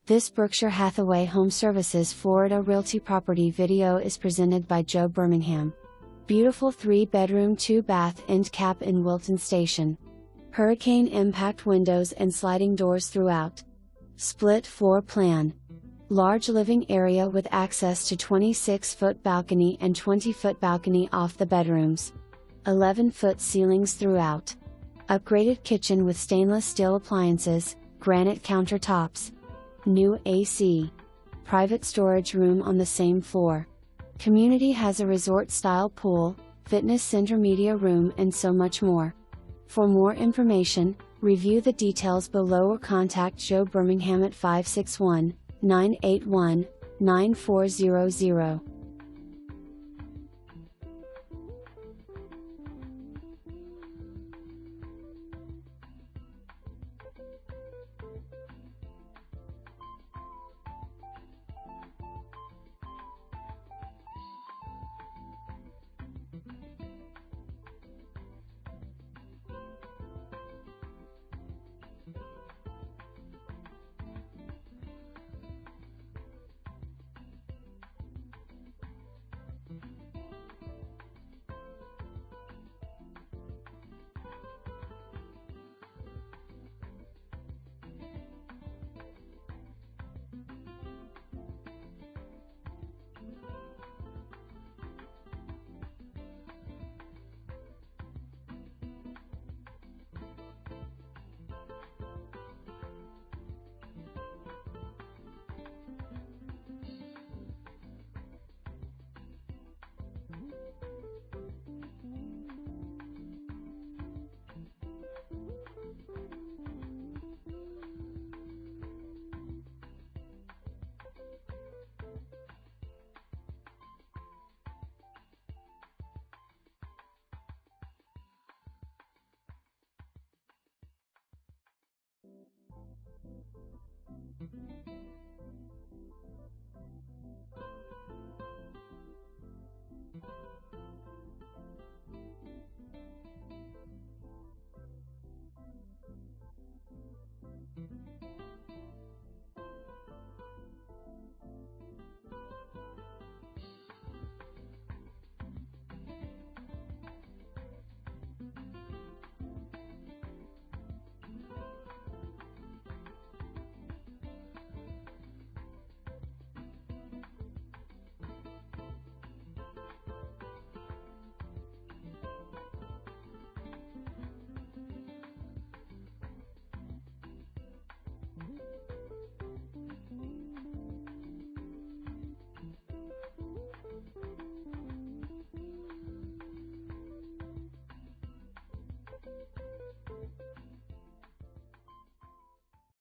This Berkshire Hathaway HomeServices Florida Realty property video is presented by Joe Bermingham. Beautiful 3-bedroom 2-bath end cap in Wilton Station. Hurricane impact windows and sliding doors throughout. Split floor plan. Large living area with access to 26-foot balcony and 20-foot balcony off the bedrooms. 11-foot ceilings throughout. Upgraded kitchen with stainless steel appliances, granite countertops. New AC. Private storage room on the same floor. Community has a resort-style pool, fitness center, media room, and so much more. For more information, review the details below or contact Joe Bermingham at 561-981-9400.